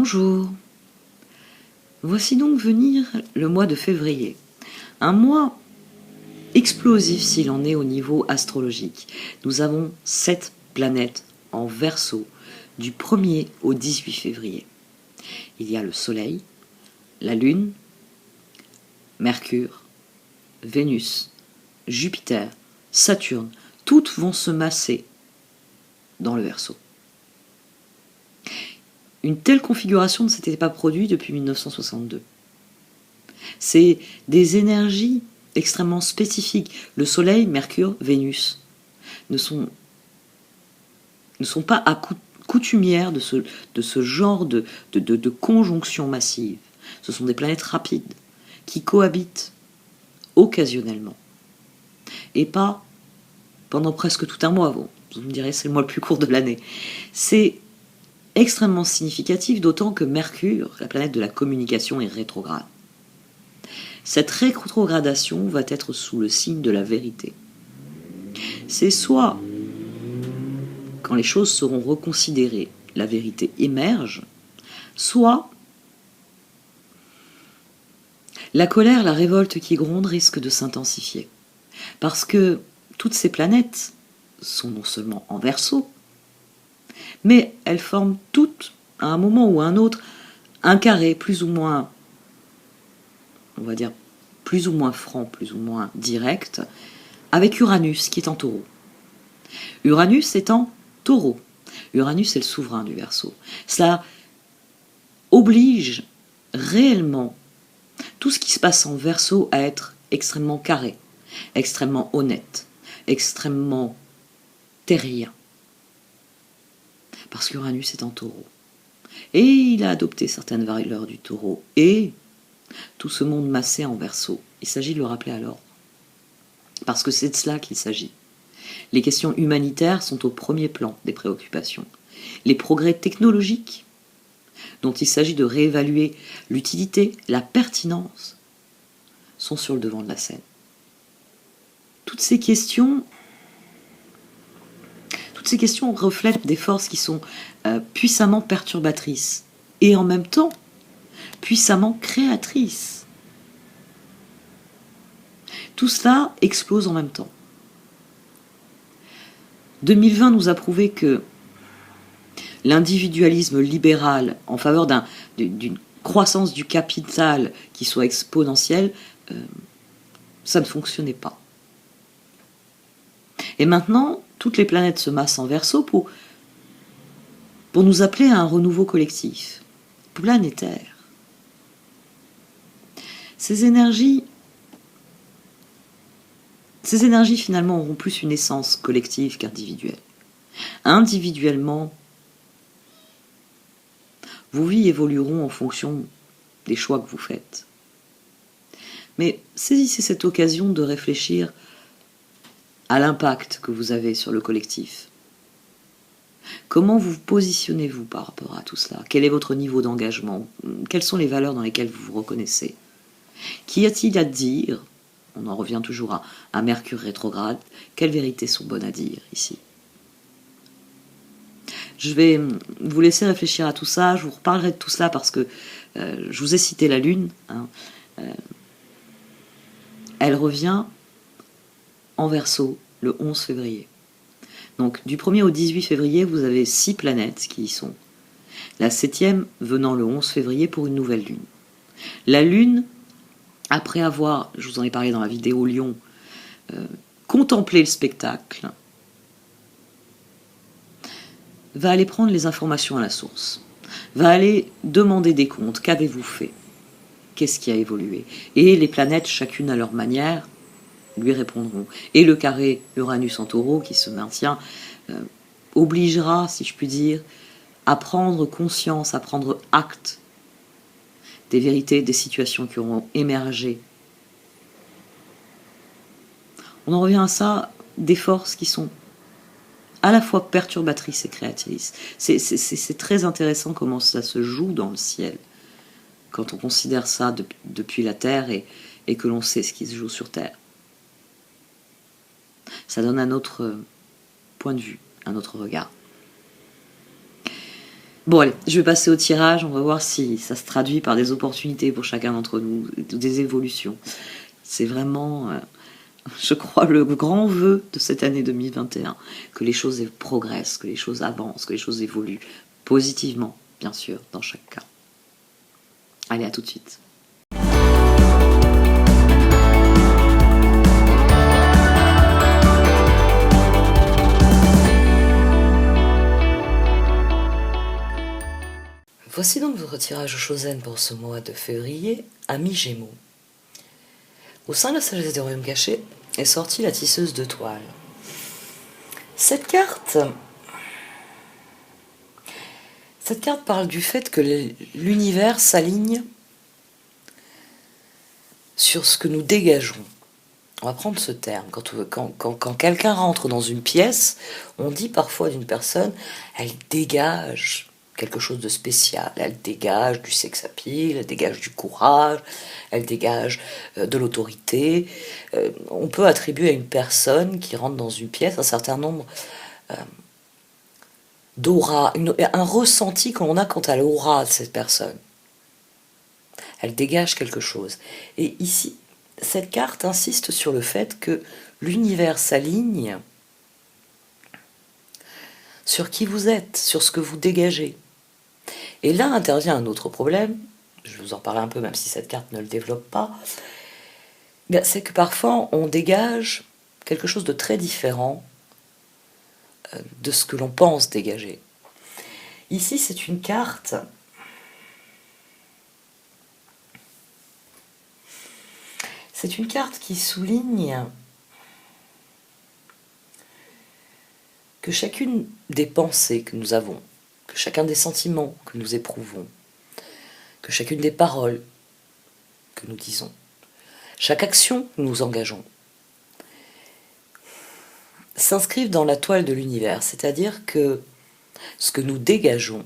Bonjour. Voici donc venir le mois de février. Un mois explosif s'il en est au niveau astrologique. Nous avons 7 planètes en Verseau du 1er au 18 février. Il y a le Soleil, la Lune, Mercure, Vénus, Jupiter, Saturne. Toutes vont se masser dans le Verseau. Une telle configuration ne s'était pas produite depuis 1962. C'est des énergies extrêmement spécifiques. Le Soleil, Mercure, Vénus ne sont pas coutumières de ce genre de conjonction massive. Ce sont des planètes rapides qui cohabitent occasionnellement et pas pendant presque tout un mois. Vous me direz, c'est le mois le plus court de l'année. C'est extrêmement significatif, d'autant que Mercure, la planète de la communication, est rétrograde. Cette rétrogradation va être sous le signe de la vérité. C'est soit, quand les choses seront reconsidérées, la vérité émerge, soit la colère, la révolte qui gronde risque de s'intensifier. Parce que toutes ces planètes sont non seulement en Verseau, mais elles forment toutes, à un moment ou à un autre, un carré plus ou moins, on va dire, plus ou moins franc, plus ou moins direct, avec Uranus qui est en Taureau. Uranus est en Taureau. Uranus est le souverain du Verseau. Cela oblige réellement tout ce qui se passe en Verseau à être extrêmement carré, extrêmement honnête, extrêmement terrien. Parce qu'Uranus est en Taureau. Et il a adopté certaines valeurs du Taureau. Et tout ce monde massé en Verseau, il s'agit de le rappeler à l'ordre. Parce que c'est de cela qu'il s'agit. Les questions humanitaires sont au premier plan des préoccupations. Les progrès technologiques, dont il s'agit de réévaluer l'utilité, la pertinence, sont sur le devant de la scène. Toutes ces questions reflètent des forces qui sont puissamment perturbatrices et en même temps puissamment créatrices. Tout cela explose en même temps. 2020 nous a prouvé que l'individualisme libéral en faveur d'une croissance du capital qui soit exponentielle, ça ne fonctionnait pas. Et maintenant, toutes les planètes se massent en Verseau pour nous appeler à un renouveau collectif, planétaire. Ces énergies finalement auront plus une essence collective qu'individuelle. Individuellement, vos vies évolueront en fonction des choix que vous faites. Mais saisissez cette occasion de réfléchir à l'impact que vous avez sur le collectif. Comment vous positionnez-vous par rapport à tout cela? Quel est votre niveau d'engagement? Quelles sont les valeurs dans lesquelles vous vous reconnaissez? Qu'y a-t-il à dire? On en revient toujours à Mercure rétrograde. Quelles vérités sont bonnes à dire ici? Je vais vous laisser réfléchir à tout ça. Je vous reparlerai de tout cela parce que je vous ai cité la Lune. Elle revient en Verseau le 11 février. Donc du 1er au 18 février, vous avez 6 planètes qui y sont. La 7e venant le 11 février pour une nouvelle Lune. La Lune, après avoir, je vous en ai parlé dans la vidéo Lion, contemplé le spectacle, va aller prendre les informations à la source, va aller demander des comptes. Qu'avez-vous fait? Qu'est-ce qui a évolué? Et les planètes, chacune à leur manière, lui répondront. Et le carré Uranus en Taureau, qui se maintient, obligera, si je puis dire, à prendre conscience, à prendre acte des vérités, des situations qui auront émergé. On en revient à ça, des forces qui sont à la fois perturbatrices et créatrices. C'est très intéressant comment ça se joue dans le ciel, quand on considère ça depuis la Terre et que l'on sait ce qui se joue sur Terre. Ça donne un autre point de vue, un autre regard. Bon allez, je vais passer au tirage, on va voir si ça se traduit par des opportunités pour chacun d'entre nous, des évolutions. C'est vraiment, je crois, le grand vœu de cette année 2021, que les choses progressent, que les choses avancent, que les choses évoluent positivement, bien sûr, dans chaque cas. Allez, à tout de suite. Voici donc votre tirage Chosen pour ce mois de février, amis Gémeaux. Au sein de la sagesse des royaumes cachés est sortie la tisseuse de toile. Cette carte parle du fait que l'univers s'aligne sur ce que nous dégageons. On va prendre ce terme. Quand quelqu'un rentre dans une pièce, on dit parfois d'une personne, elle dégage quelque chose de spécial. Elle dégage du sex appeal, elle dégage du courage, elle dégage de l'autorité. On peut attribuer à une personne qui rentre dans une pièce un certain nombre d'aura, un ressenti qu'on a quant à l'aura de cette personne. Elle dégage quelque chose. Et ici, cette carte insiste sur le fait que l'univers s'aligne sur qui vous êtes, sur ce que vous dégagez. Et là intervient un autre problème, je vais vous en parler un peu même si cette carte ne le développe pas, c'est que parfois on dégage quelque chose de très différent de ce que l'on pense dégager. Ici c'est une carte qui souligne que chacune des pensées que nous avons, que chacun des sentiments que nous éprouvons, que chacune des paroles que nous disons, chaque action que nous engageons, s'inscrivent dans la toile de l'univers, c'est-à-dire que ce que nous dégageons,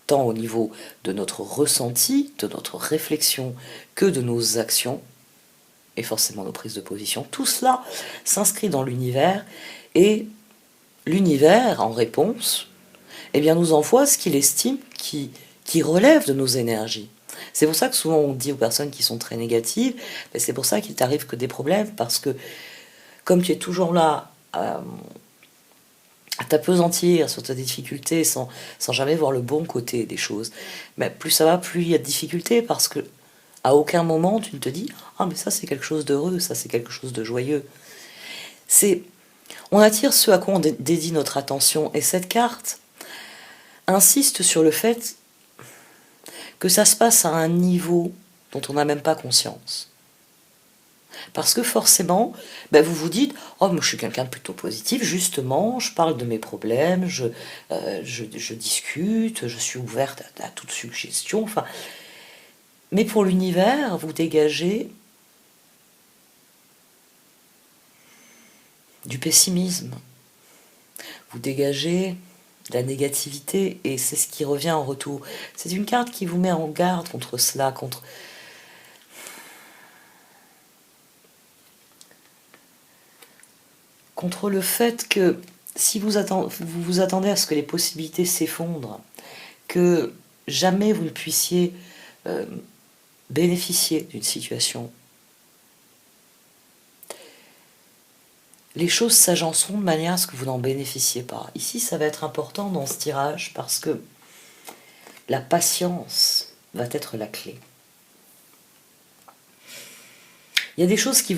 tant au niveau de notre ressenti, de notre réflexion, que de nos actions, et forcément nos prises de position, tout cela s'inscrit dans l'univers, et l'univers, en réponse, eh bien, nous envoie ce qu'il estime qui relève de nos énergies. C'est pour ça que souvent on dit aux personnes qui sont très négatives, c'est pour ça qu'il t'arrive que des problèmes, parce que comme tu es toujours là à t'apesantir sur tes difficultés sans jamais voir le bon côté des choses, plus ça va, plus il y a de difficultés, parce que à aucun moment tu ne te dis « Ah mais ça c'est quelque chose d'heureux, ça c'est quelque chose de joyeux ». On attire ce à quoi on dédie notre attention, et cette carte insiste sur le fait que ça se passe à un niveau dont on n'a même pas conscience. Parce que forcément, vous vous dites « Oh, moi je suis quelqu'un de plutôt positif, justement, je parle de mes problèmes, je discute, je suis ouverte à toute suggestion. » Enfin, mais pour l'univers, vous dégagez du pessimisme, vous dégagez la négativité, et c'est ce qui revient en retour. C'est une carte qui vous met en garde contre cela, contre le fait que si vous vous attendez à ce que les possibilités s'effondrent, que jamais vous ne puissiez bénéficier d'une situation, les choses s'agenceront de manière à ce que vous n'en bénéficiez pas. Ici, ça va être important dans ce tirage, parce que la patience va être la clé. Il y a des choses qui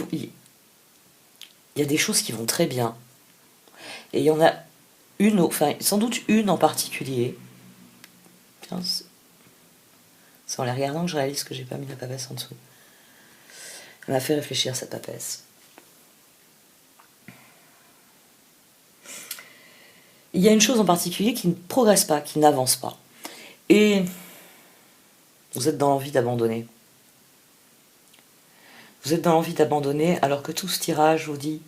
vont très bien, et il y en a sans doute une en particulier. Tiens, c'est en les regardant que je réalise que j'ai pas mis la papesse en dessous. Elle m'a fait réfléchir, cette papesse. Il y a une chose en particulier qui ne progresse pas, qui n'avance pas. Et vous êtes dans l'envie d'abandonner. Vous êtes dans l'envie d'abandonner, alors que tout ce tirage vous dit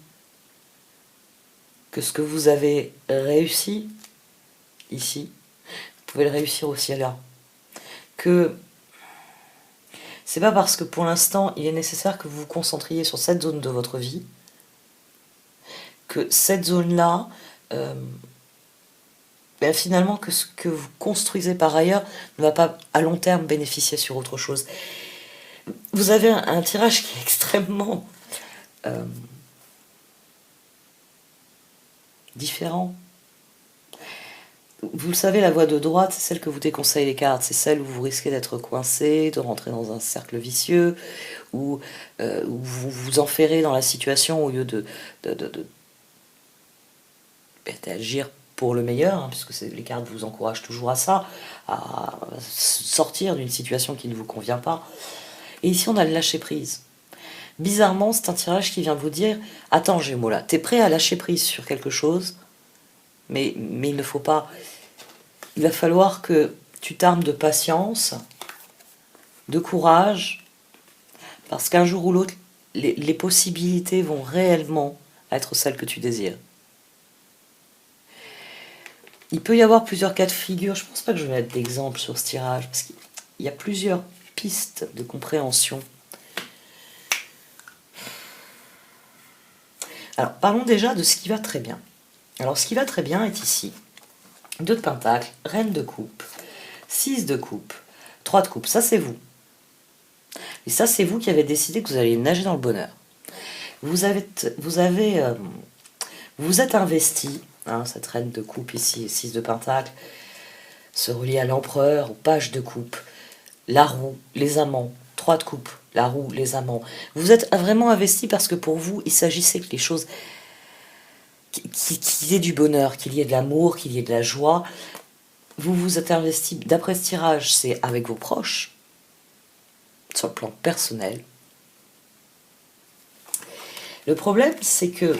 que ce que vous avez réussi ici, vous pouvez le réussir aussi là. Que c'est pas parce que pour l'instant il est nécessaire que vous vous concentriez sur cette zone de votre vie, que cette zone-là ben, finalement que ce que vous construisez par ailleurs ne va pas à long terme bénéficier sur autre chose. Vous avez un tirage qui est extrêmement euh, différent. Vous le savez, la voie de droite, c'est celle que vous déconseillent les cartes. C'est celle où vous risquez d'être coincé, de rentrer dans un cercle vicieux, où vous vous enferrez dans la situation au lieu d'agir pour le meilleur, hein, puisque les cartes vous encouragent toujours à ça, à sortir d'une situation qui ne vous convient pas. Et ici, on a le lâcher-prise. Bizarrement, c'est un tirage qui vient vous dire « Attends, Gémeaux, là, t'es prêt à lâcher prise sur quelque chose, mais il ne faut pas... Il va falloir que tu t'armes de patience, de courage, parce qu'un jour ou l'autre, les possibilités vont réellement être celles que tu désires. » Il peut y avoir plusieurs cas de figure. Je ne pense pas que je vais mettre d'exemple sur ce tirage, parce qu'il y a plusieurs pistes de compréhension. Alors, parlons déjà de ce qui va très bien. Alors, ce qui va très bien est ici. 2 de pentacle, reine de coupe, 6 de coupe, 3 de coupe. Ça, c'est vous. Et ça, c'est vous qui avez décidé que vous allez nager dans le bonheur. Vous êtes investi, hein, cette reine de coupe ici, 6 de pentacle, se relie à l'empereur, aux pages de coupe, la roue, les amants, 3 de coupe, la roue, les amants. Vous êtes vraiment investi parce que pour vous, il s'agissait que les choses, qu'il y ait du bonheur, qu'il y ait de l'amour, qu'il y ait de la joie. Vous vous êtes investi, d'après ce tirage, c'est avec vos proches, sur le plan personnel. Le problème, c'est que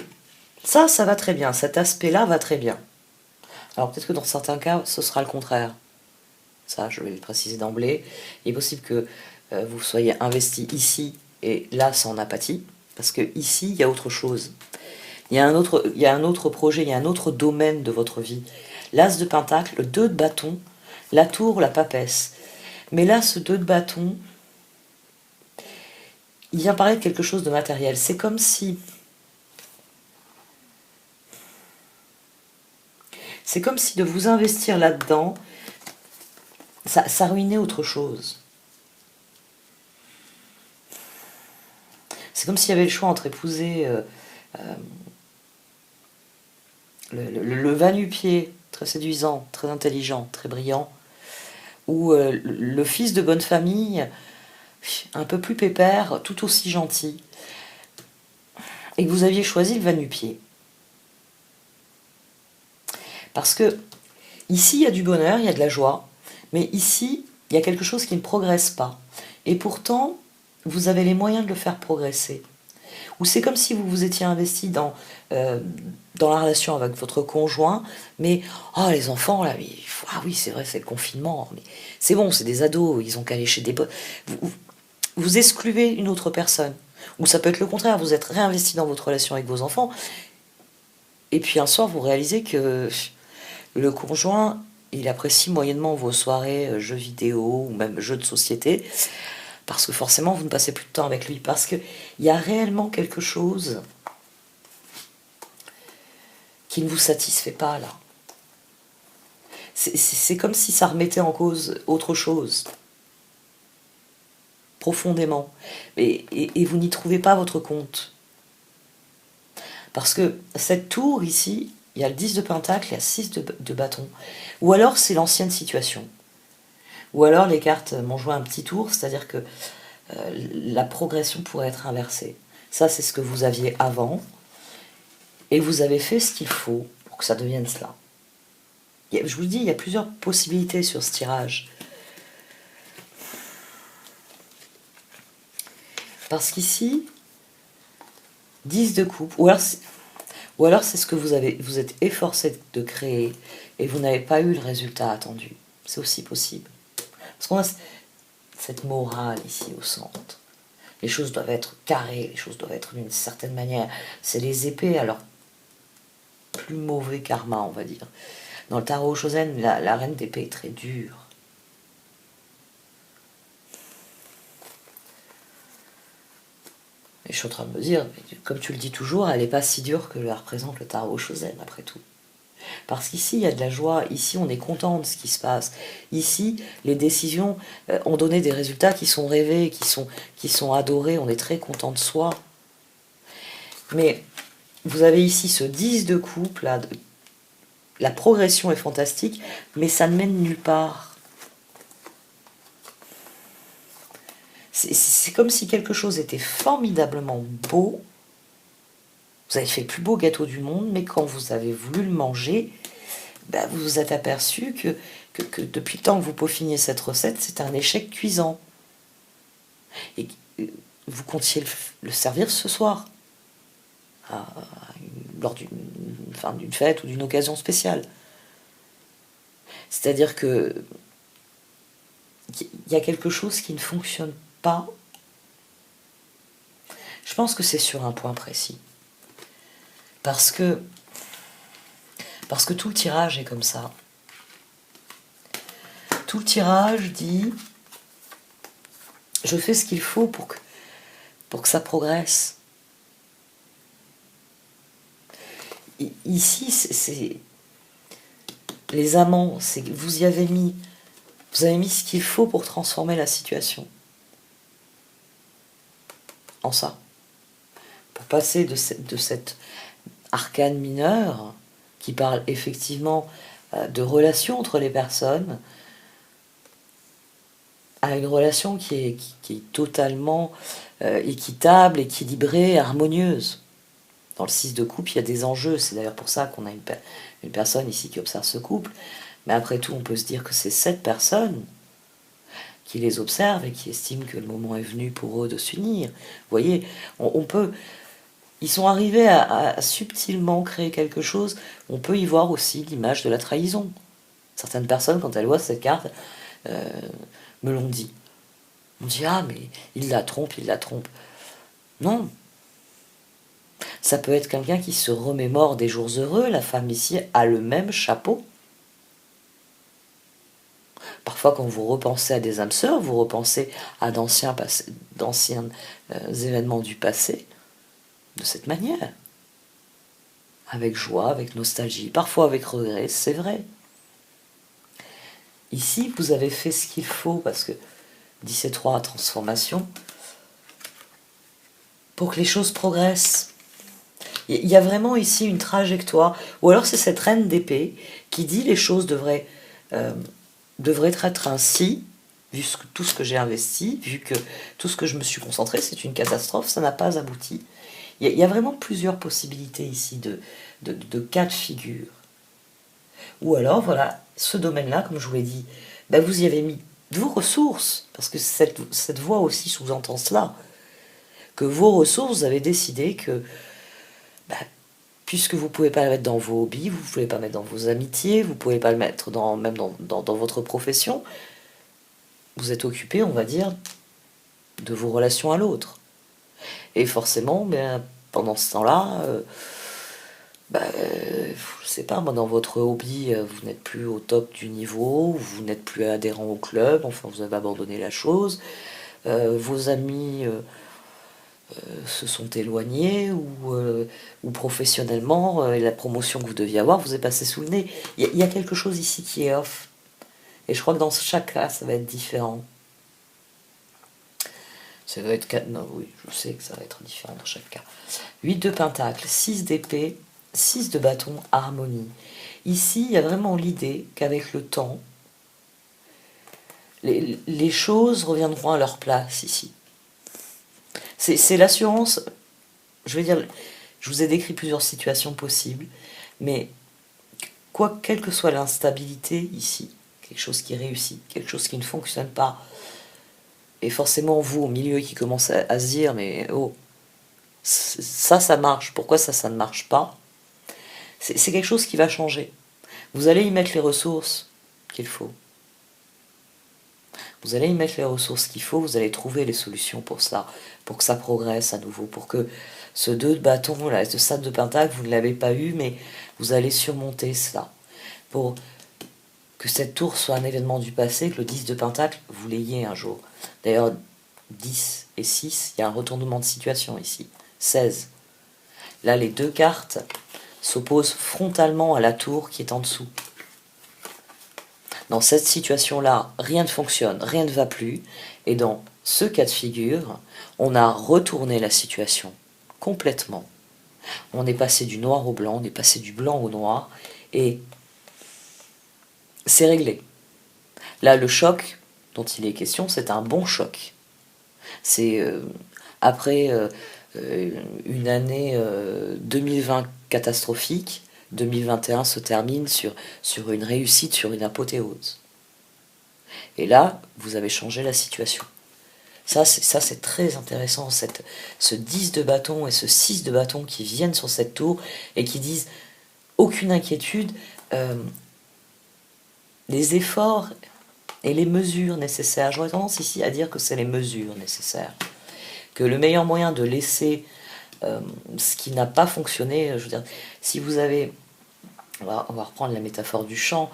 ça va très bien, cet aspect-là va très bien. Alors peut-être que dans certains cas, ce sera le contraire. Ça, je vais le préciser d'emblée. Il est possible que vous soyez investi ici et là, c'est en apathie, parce que ici, il y a autre chose. Il y a un autre projet, il y a un autre domaine de votre vie. L'as de pentacle, le 2 de bâton, la tour, la papesse. Mais là, ce 2 de bâton, il vient parler de quelque chose de matériel. C'est comme si... C'est comme si de vous investir là-dedans, ça ruinait autre chose. C'est comme s'il y avait le choix entre épouser le va-nu-pied, très séduisant, très intelligent, très brillant, ou le fils de bonne famille, un peu plus pépère, tout aussi gentil, et que vous aviez choisi le va-nu-pied. Parce que ici, il y a du bonheur, il y a de la joie, mais ici, il y a quelque chose qui ne progresse pas. Et pourtant, vous avez les moyens de le faire progresser. Ou c'est comme si vous vous étiez investi dans la relation avec votre conjoint, mais oh, les enfants, là, ah oui, c'est vrai, c'est le confinement, mais c'est bon, c'est des ados, ils ont qu'à aller chez des potes. Vous excluez une autre personne. Ou ça peut être le contraire, vous êtes réinvesti dans votre relation avec vos enfants, et puis un soir, vous réalisez que le conjoint, il apprécie moyennement vos soirées jeux vidéo ou même jeux de société, parce que forcément, vous ne passez plus de temps avec lui, parce qu'il y a réellement quelque chose qui ne vous satisfait pas, là. C'est comme si ça remettait en cause autre chose, profondément. Et vous n'y trouvez pas votre compte. Parce que cette tour, ici, il y a le 10 de pentacle, il y a 6 de bâton. Ou alors, c'est l'ancienne situation. Ou alors, les cartes m'ont joué un petit tour, c'est-à-dire que la progression pourrait être inversée. Ça, c'est ce que vous aviez avant, et vous avez fait ce qu'il faut pour que ça devienne cela. Je vous le dis, il y a plusieurs possibilités sur ce tirage. Parce qu'ici, 10 de coupe, ou alors c'est ce que vous êtes efforcé de créer, et vous n'avez pas eu le résultat attendu. C'est aussi possible. Parce qu'on a cette morale ici au centre. Les choses doivent être carrées, les choses doivent être d'une certaine manière. C'est les épées, alors plus mauvais karma, on va dire. Dans le tarot Shosen, la reine d'épée est très dure. Et je suis en train de me dire, comme tu le dis toujours, elle n'est pas si dure que la représente le tarot Shosen, après tout. Parce qu'ici, il y a de la joie, ici, on est content de ce qui se passe. Ici, les décisions ont donné des résultats qui sont rêvés, qui sont adorés, on est très content de soi. Mais vous avez ici ce 10 de coupe, là, la progression est fantastique, mais ça ne mène nulle part. C'est comme si quelque chose était formidablement beau. Vous avez fait le plus beau gâteau du monde, mais quand vous avez voulu le manger, ben vous vous êtes aperçu que depuis le temps que vous peaufiniez cette recette, c'est un échec cuisant. Et vous comptiez le servir ce soir, lors d'une fête ou d'une occasion spéciale. C'est-à-dire que il y a quelque chose qui ne fonctionne pas. Je pense que c'est sur un point précis. Parce que tout le tirage est comme ça. Tout le tirage dit je fais ce qu'il faut pour que ça progresse. Ici, c'est les amants, c'est que vous avez mis ce qu'il faut pour transformer la situation en ça. Pour passer de cette arcane mineure qui parle effectivement de relations entre les personnes à une relation qui est totalement équitable, équilibrée, harmonieuse. Dans le 6 de coupe, il y a des enjeux. C'est d'ailleurs pour ça qu'on a une personne ici qui observe ce couple. Mais après tout, on peut se dire que c'est cette personne qui les observe et qui estime que le moment est venu pour eux de s'unir. Vous voyez, on peut... Ils sont arrivés à subtilement créer quelque chose. On peut y voir aussi l'image de la trahison. Certaines personnes, quand elles voient cette carte, me l'ont dit. On dit, ah, mais il la trompe. Non. Ça peut être quelqu'un qui se remémore des jours heureux. La femme ici a le même chapeau. Parfois, quand vous repensez à des âmes sœurs, vous repensez à d'anciens événements du passé, de cette manière. Avec joie, avec nostalgie, parfois avec regret, c'est vrai. Ici, vous avez fait ce qu'il faut, parce que 17-3 transformation, pour que les choses progressent. Il y a vraiment ici une trajectoire, ou alors c'est cette reine d'épée qui dit les choses devraient être ainsi, vu tout ce que j'ai investi, vu que tout ce que je me suis concentré, c'est une catastrophe, ça n'a pas abouti. Il y a vraiment plusieurs possibilités ici de cas de figure. Ou alors, voilà, ce domaine-là, comme je vous l'ai dit, ben vous y avez mis vos ressources, parce que cette voie aussi sous-entend cela, que vos ressources, vous avez décidé que, ben, puisque vous ne pouvez pas le mettre dans vos hobbies, vous ne pouvez pas le mettre dans vos amitiés, vous ne pouvez pas le mettre même dans votre profession, vous êtes occupé, on va dire, de vos relations à l'autre. Et forcément, ben, pendant ce temps-là, je sais pas, moi, dans votre hobby, vous n'êtes plus au top du niveau, vous n'êtes plus adhérent au club, enfin, vous avez abandonné la chose. Vos amis se sont éloignés, ou professionnellement, la promotion que vous deviez avoir vous est passée sous le nez. Il y a quelque chose ici qui est off. Et je crois que dans chaque cas, ça va être différent. Ça va être... Non, oui, je sais que ça va être différent dans chaque cas. 8 de pentacle, 6 d'épée, 6 de bâton, harmonie. Ici, il y a vraiment l'idée qu'avec le temps, les choses reviendront à leur place ici. C'est l'assurance, je veux dire, je vous ai décrit plusieurs situations possibles, mais quelle que soit l'instabilité ici, quelque chose qui réussit, quelque chose qui ne fonctionne pas, et forcément vous au milieu qui commence à se dire, mais oh, ça marche, pourquoi ça ne marche pas? C'est quelque chose qui va changer. Vous allez y mettre les ressources qu'il faut. Vous allez y mettre les ressources qu'il faut, vous allez trouver les solutions pour ça, pour que ça progresse à nouveau, pour que ce 2 de bâton, là, ce 7 de pentacle, vous ne l'avez pas eu, mais vous allez surmonter cela. Pour que cette tour soit un événement du passé, que le 10 de pentacle, vous l'ayez un jour. D'ailleurs, 10 et 6, il y a un retournement de situation ici. 16. Là, les deux cartes s'oppose frontalement à la tour qui est en dessous. Dans cette situation-là, rien ne fonctionne, rien ne va plus, et dans ce cas de figure, on a retourné la situation complètement. On est passé du noir au blanc, on est passé du blanc au noir, et c'est réglé. Là, le choc dont il est question, c'est un bon choc. C'est après une année 2020 catastrophique, 2021 se termine sur une réussite, sur une apothéose. Et là, vous avez changé la situation. Ça, c'est très intéressant, ce 10 de bâton et ce 6 de bâton qui viennent sur cette tour et qui disent aucune inquiétude, les efforts et les mesures nécessaires. J'aurais tendance ici à dire que c'est les mesures nécessaires. Que le meilleur moyen de laisser ce qui n'a pas fonctionné, je veux dire, si vous avez, on va reprendre la métaphore du champ,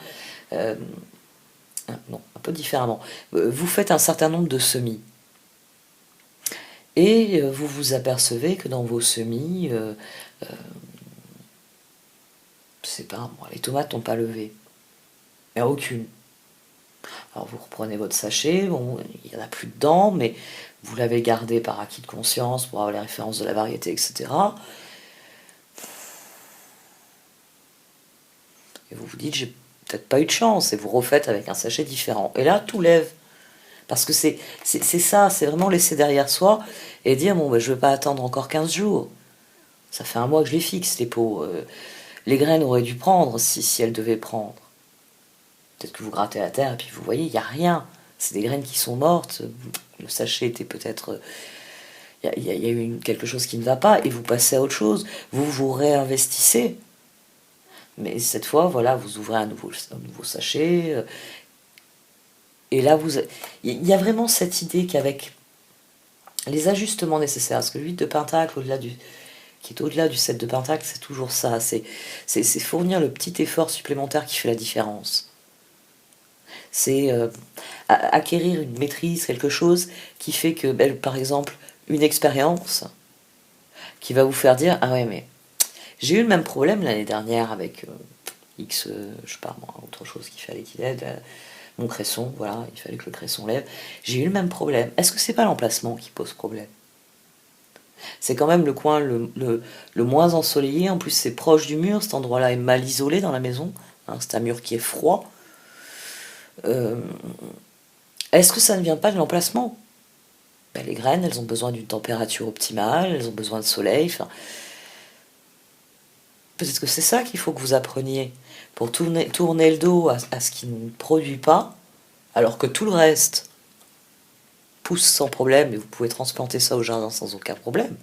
non, un peu différemment, vous faites un certain nombre de semis, et vous vous apercevez que dans vos semis, je sais pas, les tomates n'ont pas levé, il n'y a aucune. Alors vous reprenez votre sachet, bon, il n'y en a plus dedans, mais vous l'avez gardé par acquis de conscience pour avoir les références de la variété, etc. Et vous vous dites, j'ai peut-être pas eu de chance, et vous refaites avec un sachet différent. Et là, tout lève. Parce que c'est ça, c'est vraiment laisser derrière soi et dire, bon, ben, je ne vais pas attendre encore 15 jours. Ça fait un mois que je les fixe, les pots. Les graines auraient dû prendre si elles devaient prendre. Peut-être que vous grattez la terre et puis vous voyez, il n'y a rien. C'est des graines qui sont mortes. Le sachet était peut-être... Il y a eu quelque chose qui ne va pas et vous passez à autre chose. Vous vous réinvestissez. Mais cette fois, voilà, vous ouvrez un nouveau sachet. Et là, il y a vraiment cette idée qu'avec les ajustements nécessaires, parce que le 8 de Pentacle, qui est au-delà du 7 de Pentacle, c'est toujours ça. C'est fournir le petit effort supplémentaire qui fait la différence. C'est acquérir une maîtrise, quelque chose qui fait que, par exemple, une expérience qui va vous faire dire, ah ouais, mais j'ai eu le même problème l'année dernière avec X, je sais pas moi, autre chose qu'il fallait qu'il aide, mon cresson, voilà, il fallait que le cresson lève. J'ai eu le même problème. Est-ce que c'est pas l'emplacement qui pose problème? C'est quand même le coin le moins ensoleillé, en plus c'est proche du mur, cet endroit-là est mal isolé dans la maison, hein, c'est un mur qui est froid. Est-ce que ça ne vient pas de l'emplacement? Les graines, elles ont besoin d'une température optimale, elles ont besoin de soleil, enfin... Peut-être que c'est ça qu'il faut que vous appreniez, pour tourner le dos à ce qui ne produit pas, alors que tout le reste pousse sans problème, et vous pouvez transplanter ça au jardin sans aucun problème.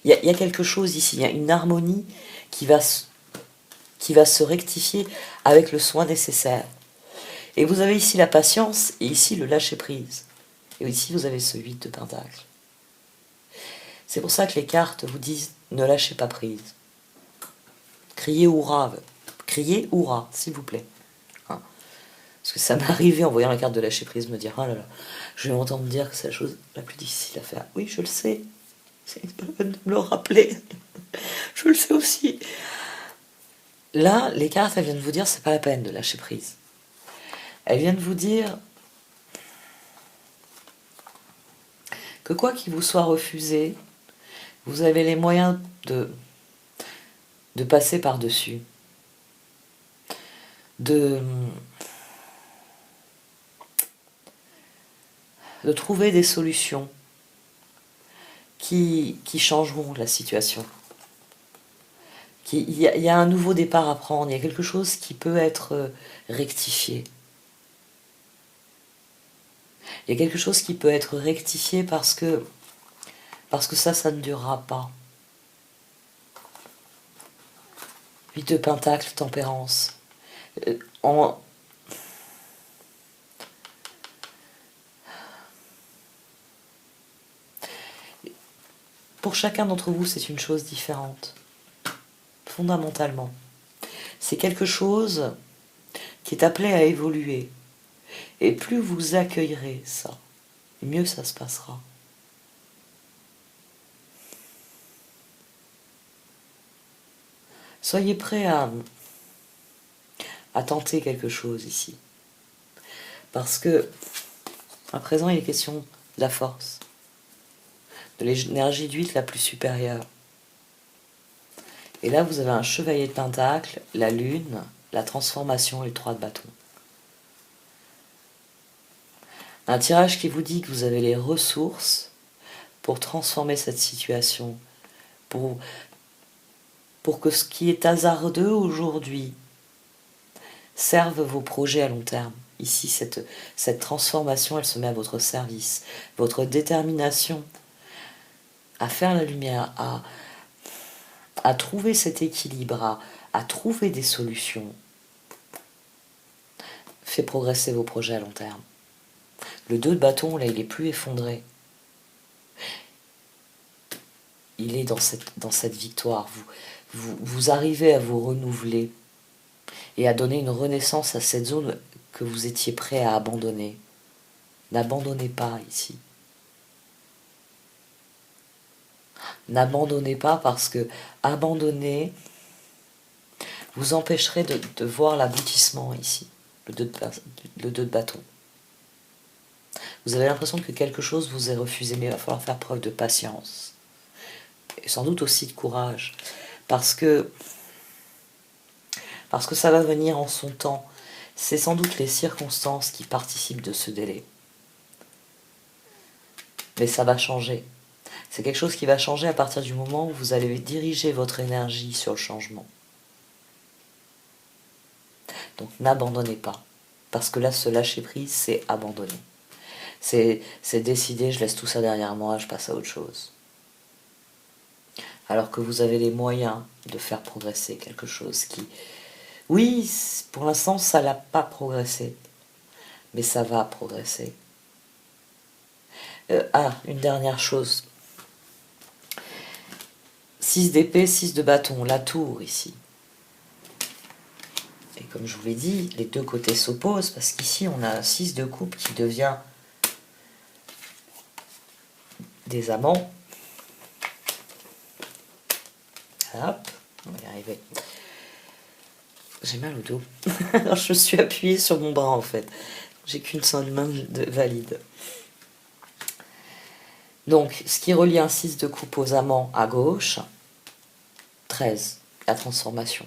Il y a quelque chose ici, il y a une harmonie qui va se rectifier avec le soin nécessaire. Et vous avez ici la patience, et ici le lâcher-prise. Et ici, vous avez ce 8 de Pentacle. C'est pour ça que les cartes vous disent, ne lâchez pas prise. Criez hurrah, s'il vous plaît. Hein, parce que ça m'est arrivé en voyant la carte de lâcher prise, me dire, oh là là, je vais m'entendre dire que c'est la chose la plus difficile à faire. Oui, je le sais. C'est pas la peine de me le rappeler. Je le sais aussi. Là, les cartes, elles viennent vous dire, c'est pas la peine de lâcher prise. Elles viennent vous dire que quoi qu'il vous soit refusé, vous avez les moyens de passer par-dessus, de trouver des solutions qui changeront la situation. Il y a un nouveau départ à prendre, il y a quelque chose qui peut être rectifié. Il y a quelque chose qui peut être rectifié parce que ça ne durera pas. 8 de Pentacle, tempérance. Pour chacun d'entre vous, c'est une chose différente. Fondamentalement. C'est quelque chose qui est appelé à évoluer. Et plus vous accueillerez ça, mieux ça se passera. Soyez prêt à tenter quelque chose ici. Parce que, à présent, il est question de la force, de l'énergie d'huile la plus supérieure. Et là, vous avez un chevalier de pentacle, la lune, la transformation et le 3 de bâton. Un tirage qui vous dit que vous avez les ressources pour transformer cette situation, pour que ce qui est hasardeux aujourd'hui serve vos projets à long terme. Ici, cette transformation, elle se met à votre service. Votre détermination à faire la lumière, à trouver cet équilibre, à trouver des solutions, fait progresser vos projets à long terme. Le 2 de bâton, là, il est plus effondré. Il est dans cette victoire. Vous arrivez à vous renouveler et à donner une renaissance à cette zone que vous étiez prêt à abandonner. N'abandonnez pas ici. N'abandonnez pas parce que abandonner vous empêcherait de voir l'aboutissement ici, le 2 de bâton. Vous avez l'impression que quelque chose vous est refusé, mais il va falloir faire preuve de patience. Et sans doute aussi de courage. Parce que ça va venir en son temps. C'est sans doute les circonstances qui participent de ce délai. Mais ça va changer. C'est quelque chose qui va changer à partir du moment où vous allez diriger votre énergie sur le changement. Donc n'abandonnez pas. Parce que là, se lâcher prise, c'est abandonner. C'est décider, je laisse tout ça derrière moi, je passe à autre chose. Alors que vous avez les moyens de faire progresser quelque chose qui... Oui, pour l'instant, ça n'a pas progressé. Mais ça va progresser. Une dernière chose. 6 d'épée, 6 de bâton, la tour ici. Et comme je vous l'ai dit, les deux côtés s'opposent parce qu'ici on a un 6 de coupe qui devient des amants. Hop, on va y arriver. J'ai mal au dos. Alors je suis appuyée sur mon bras en fait. J'ai qu'une seule main valide. Donc, ce qui relie un 6 de coupe aux amants à gauche, 13, la transformation.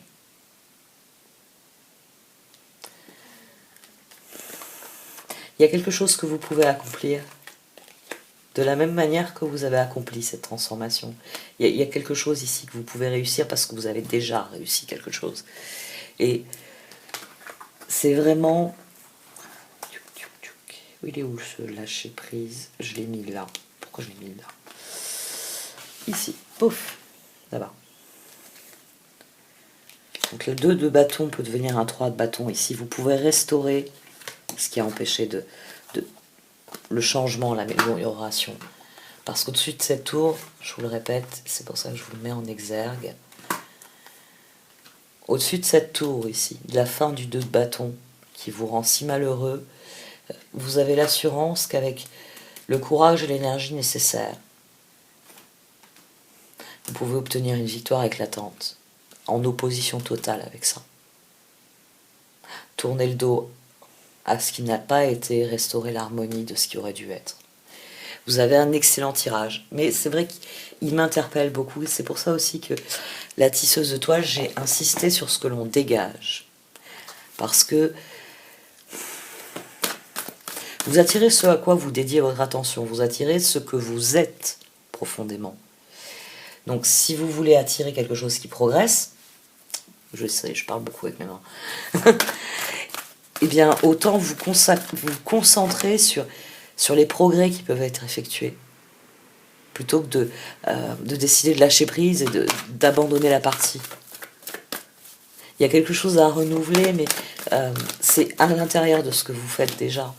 Il y a quelque chose que vous pouvez accomplir de la même manière que vous avez accompli cette transformation. Il y a quelque chose ici que vous pouvez réussir parce que vous avez déjà réussi quelque chose. Et c'est vraiment... Il est où ce lâcher prise? Je l'ai mis là. Pourquoi je l'ai mis là? Ici. Pouf. Là-bas. Donc le 2 de bâton peut devenir un 3 de bâton. Ici, vous pouvez restaurer ce qui a empêché le changement, l'amélioration. Parce qu'au-dessus de cette tour, je vous le répète, c'est pour ça que je vous le mets en exergue. Au-dessus de cette tour ici, de la fin du 2 de bâton, qui vous rend si malheureux, vous avez l'assurance qu'avec le courage et l'énergie nécessaires, vous pouvez obtenir une victoire éclatante, en opposition totale avec ça. Tournez le dos à ce qui n'a pas été, restaurer l'harmonie de ce qui aurait dû être. Vous avez un excellent tirage, mais c'est vrai qu'il m'interpelle beaucoup, et c'est pour ça aussi que la tisseuse de toile, j'ai insisté sur ce que l'on dégage. Parce que vous attirez ce à quoi vous dédiez votre attention, vous attirez ce que vous êtes profondément. Donc si vous voulez attirer quelque chose qui progresse, je sais, je parle beaucoup avec mes mains, eh bien autant vous concentrer sur les progrès qui peuvent être effectués, plutôt que de décider de lâcher prise et d'abandonner la partie. Il y a quelque chose à renouveler, mais c'est à l'intérieur de ce que vous faites déjà.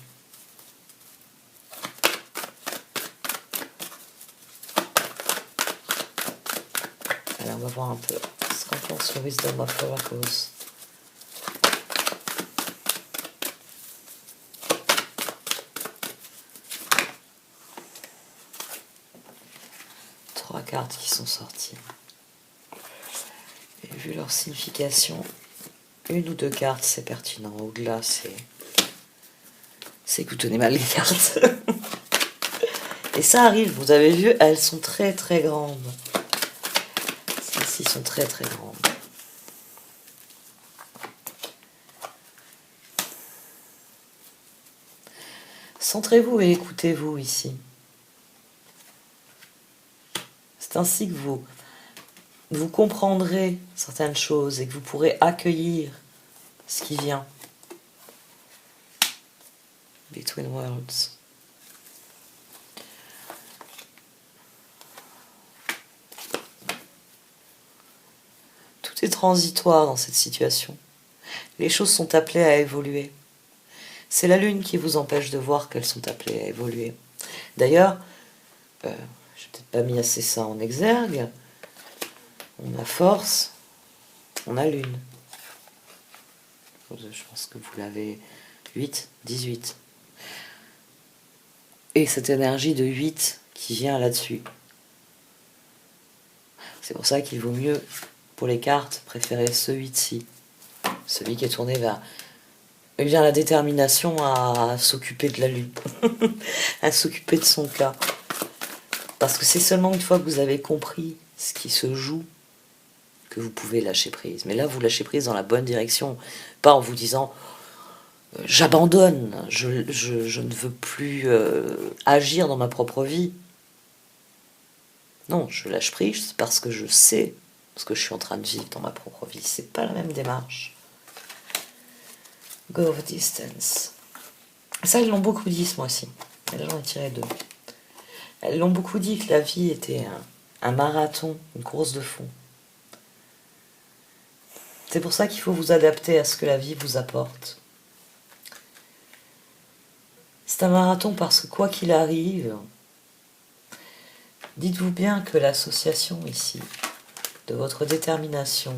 Alors on va voir un peu ce qu'on pense sur Wisdom of Oracles. Cartes qui sont sorties. Et Vu leur signification, une ou deux cartes, c'est pertinent. Au-delà, c'est que vous tenez mal les cartes. Et ça arrive, vous avez vu, elles sont très très grandes. Celles-ci sont très très grandes. Centrez-vous et écoutez-vous ici. C'est ainsi que vous comprendrez certaines choses et que vous pourrez accueillir ce qui vient. Between worlds. Tout est transitoire dans cette situation. Les choses sont appelées à évoluer. C'est la lune qui vous empêche de voir qu'elles sont appelées à évoluer. D'ailleurs, je n'ai peut-être pas mis assez ça en exergue. On a force, on a lune. Je pense que vous l'avez 8, 18. Et cette énergie de 8 qui vient là-dessus. C'est pour ça qu'il vaut mieux, pour les cartes, préférer ce 8-ci. Celui qui est tourné vers la détermination à s'occuper de la lune. À s'occuper de son cas. Parce que c'est seulement une fois que vous avez compris ce qui se joue que vous pouvez lâcher prise. Mais là, vous lâchez prise dans la bonne direction. Pas en vous disant j'abandonne, je ne veux plus agir dans ma propre vie. Non, je lâche prise parce que je sais ce que je suis en train de vivre dans ma propre vie. C'est pas la même démarche. Go of distance. Ça, ils l'ont beaucoup dit ce mois-ci. Et là, j'en ai tiré 2. Elles l'ont beaucoup dit que la vie était un marathon, une course de fond. C'est pour ça qu'il faut vous adapter à ce que la vie vous apporte. C'est un marathon parce que quoi qu'il arrive, dites-vous bien que l'association ici, de votre détermination,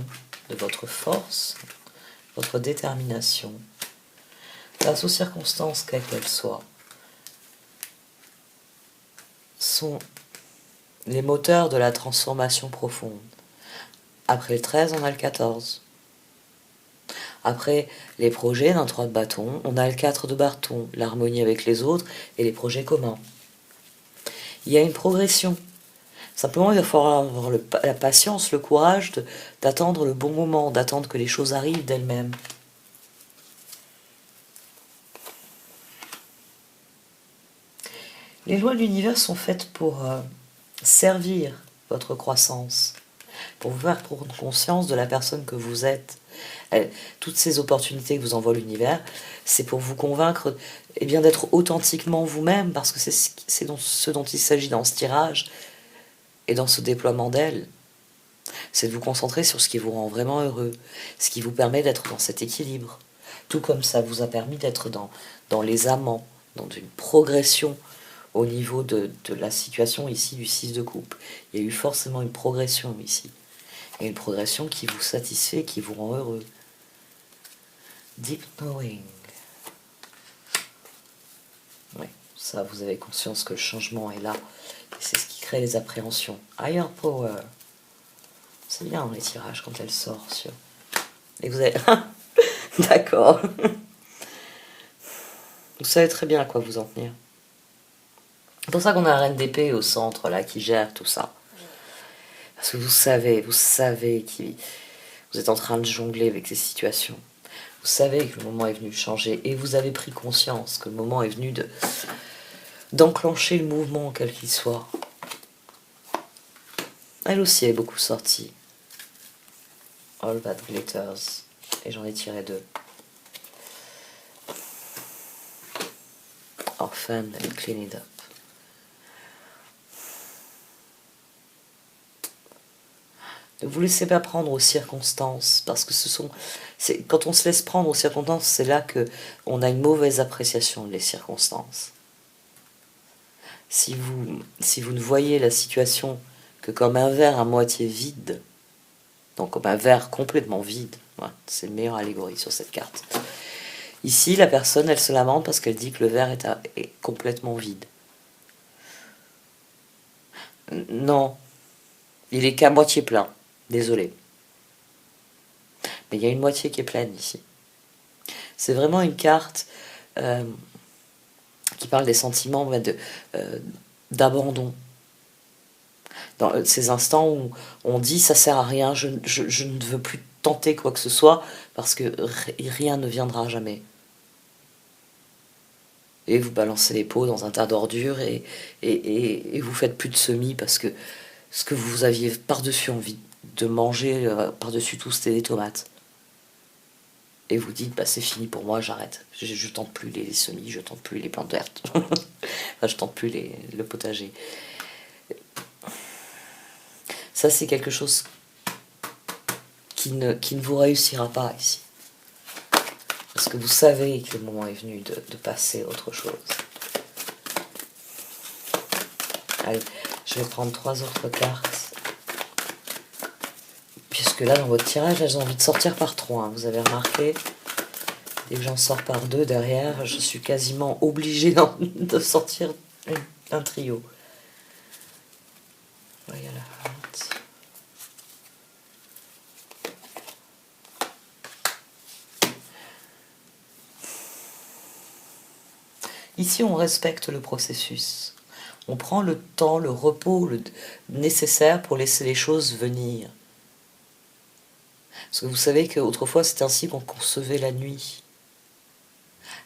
de votre force, votre détermination, face aux circonstances quelles qu'elles soient, sont les moteurs de la transformation profonde. Après le 13, on a le 14. Après les projets d'un 3 de bâton, on a le 4 de bâton, l'harmonie avec les autres et les projets communs. Il y a une progression. Simplement, il va falloir avoir la patience, le courage d'attendre le bon moment, d'attendre que les choses arrivent d'elles-mêmes. Les lois de l'univers sont faites pour servir votre croissance, pour vous faire prendre conscience de la personne que vous êtes. Toutes ces opportunités que vous envoie l'univers, c'est pour vous convaincre bien, d'être authentiquement vous-même, parce que c'est ce dont il s'agit dans ce tirage et dans ce déploiement d'ailes. C'est de vous concentrer sur ce qui vous rend vraiment heureux, ce qui vous permet d'être dans cet équilibre. Tout comme ça vous a permis d'être dans les amants, dans une progression au niveau de la situation ici du 6 de coupe. Il y a eu forcément une progression ici. Et une progression qui vous satisfait, qui vous rend heureux. Deep knowing. Oui, ça, vous avez conscience que le changement est là. Et c'est ce qui crée les appréhensions. Higher power. C'est bien les tirages quand elle sort sur. Et vous avez. D'accord. Vous savez très bien à quoi vous en tenir. C'est pour ça qu'on a la reine d'épée au centre là qui gère tout ça. Parce que vous savez que vous êtes en train de jongler avec ces situations. Vous savez que le moment est venu de changer et vous avez pris conscience que le moment est venu d'enclencher le mouvement quel qu'il soit. Elle aussi est beaucoup sortie. All That Glitters. Et j'en ai tiré 2. Orphan and Clean It Up. Ne vous laissez pas prendre aux circonstances, parce que quand on se laisse prendre aux circonstances, c'est là que on a une mauvaise appréciation des circonstances. Si vous ne voyez la situation que comme un verre à moitié vide, donc comme un verre complètement vide, ouais, c'est une meilleure allégorie sur cette carte. Ici, la personne, elle se lamente parce qu'elle dit que le verre est complètement vide. Non, il est qu'à moitié plein. Désolé. Et il y a une moitié qui est pleine ici. C'est vraiment une carte qui parle des sentiments d'abandon. Dans ces instants où on dit ça sert à rien, je ne veux plus tenter quoi que ce soit parce que rien ne viendra jamais. Et vous balancez les pots dans un tas d'ordures et vous faites plus de semis parce que ce que vous aviez par-dessus envie de manger, par-dessus tout, c'était des tomates. Et vous dites, bah, c'est fini pour moi, j'arrête. Je tente plus les semis, je tente plus les plantes vertes. Enfin, je tente plus le potager. Ça, c'est quelque chose qui ne vous réussira pas ici. Parce que vous savez que le moment est venu de passer à autre chose. Allez, je vais prendre 3 autres cartes. Puisque là, dans votre tirage, elles ont envie de sortir par 3. Hein. Vous avez remarqué, dès que j'en sors par 2 derrière, je suis quasiment obligée de sortir un trio. Voilà. Ici, on respecte le processus. On prend le temps, le repos nécessaire pour laisser les choses venir. Parce que vous savez qu'autrefois, c'est ainsi qu'on concevait la nuit.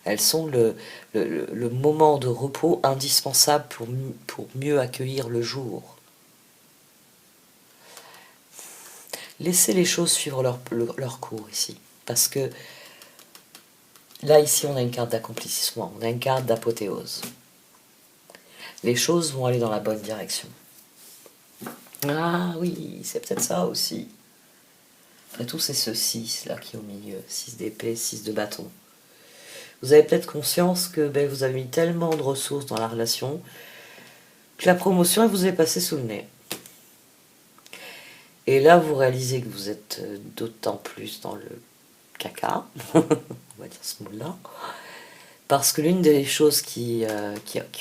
Elles sont le moment de repos indispensable pour mieux accueillir le jour. Laissez les choses suivre leur cours ici. Parce que là, ici, on a une carte d'accomplissement, on a une carte d'apothéose. Les choses vont aller dans la bonne direction. Ah oui, c'est peut-être ça aussi. Après tout, c'est ce 6 là qui est au milieu. 6 d'épée, 6 de bâton. Vous avez peut-être conscience que vous avez mis tellement de ressources dans la relation que la promotion, elle vous est passée sous le nez. Et là, vous réalisez que vous êtes d'autant plus dans le caca, on va dire ce mot-là, parce que l'une des choses qui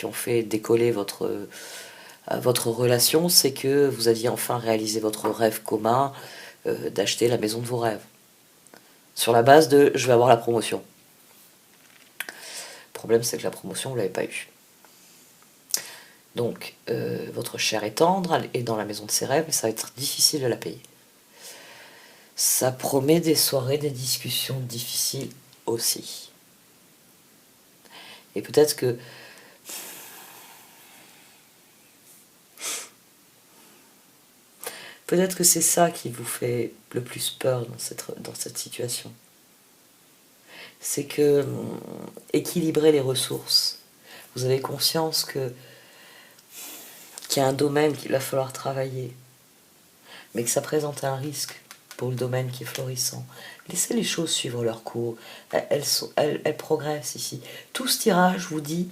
ont fait décoller votre relation, c'est que vous aviez enfin réalisé votre rêve commun d'acheter la maison de vos rêves. Sur la base de « je vais avoir la promotion ». Le problème, c'est que la promotion, vous ne l'avez pas eue. Donc, votre chair est tendre, est dans la maison de ses rêves, mais ça va être difficile de la payer. Ça promet des soirées, des discussions difficiles aussi. Et peut-être que c'est ça qui vous fait le plus peur dans cette situation. C'est que équilibrer les ressources. Vous avez conscience qu'il y a un domaine qu'il va falloir travailler, mais que ça présente un risque pour le domaine qui est florissant. Laissez les choses suivre leur cours. Elles progressent ici. Tout ce tirage vous dit,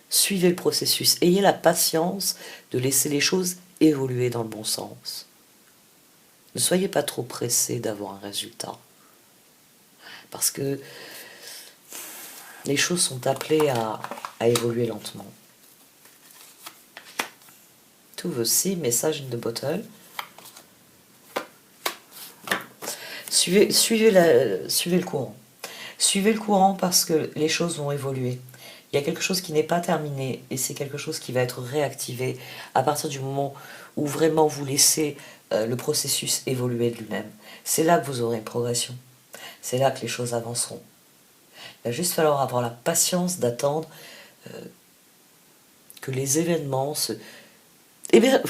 suivez le processus. Ayez la patience de laisser les choses évoluer dans le bon sens. Ne soyez pas trop pressés d'avoir un résultat. Parce que les choses sont appelées à évoluer lentement. To the sea, message in the bottle. Suivez le courant. Suivez le courant parce que les choses vont évoluer. Il y a quelque chose qui n'est pas terminé et c'est quelque chose qui va être réactivé à partir du moment où vraiment vous laissez le processus évoluer de lui-même. C'est là que vous aurez une progression. C'est là que les choses avanceront. Il va juste falloir avoir la patience d'attendre que les événements se... Eh bien,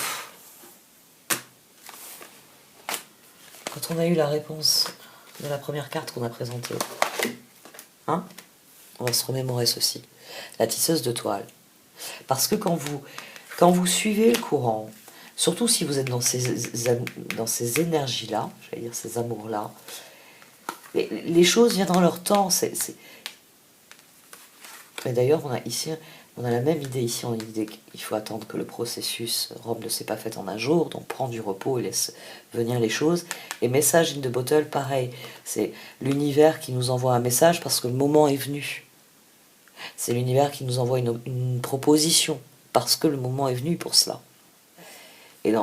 quand on a eu la réponse de la première carte qu'on a présentée, hein, on va se remémorer ceci. La tisseuse de toile. Parce que quand vous suivez le courant, surtout si vous êtes dans ces énergies-là, j'allais dire ces amours-là, les choses viendront leur temps. Et d'ailleurs, on a la même idée ici, on a l'idée qu'il faut attendre que le processus, Rome ne s'est pas fait en un jour, donc prends du repos et laisse venir les choses. Et message in the bottle, pareil, c'est l'univers qui nous envoie un message parce que le moment est venu. C'est l'univers qui nous envoie une proposition parce que le moment est venu pour cela. Et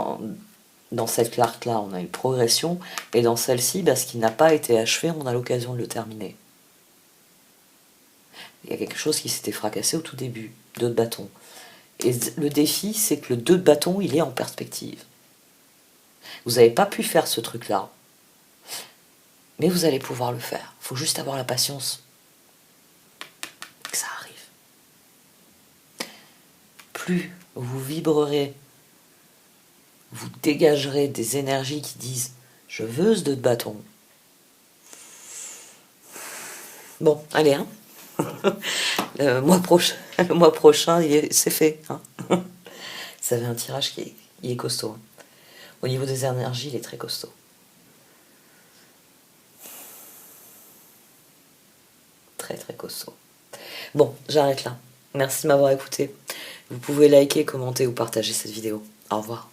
dans cette carte-là, on a une progression, et dans celle-ci, ce qui n'a pas été achevé, on a l'occasion de le terminer. Il y a quelque chose qui s'était fracassé au tout début, 2 de bâton. Et le défi, c'est que le 2 de bâton, il est en perspective. Vous n'avez pas pu faire ce truc-là, mais vous allez pouvoir le faire. Il faut juste avoir la patience que ça arrive. Plus vous vibrerez, vous dégagerez des énergies qui disent « je veux ce 2 de bâton ». Bon, allez, hein. Le mois prochain, c'est fait. Hein. Ça avait un tirage qui est costaud. Hein. Au niveau des énergies, il est très costaud. Très très costaud. Bon, j'arrête là. Merci de m'avoir écouté. Vous pouvez liker, commenter ou partager cette vidéo. Au revoir.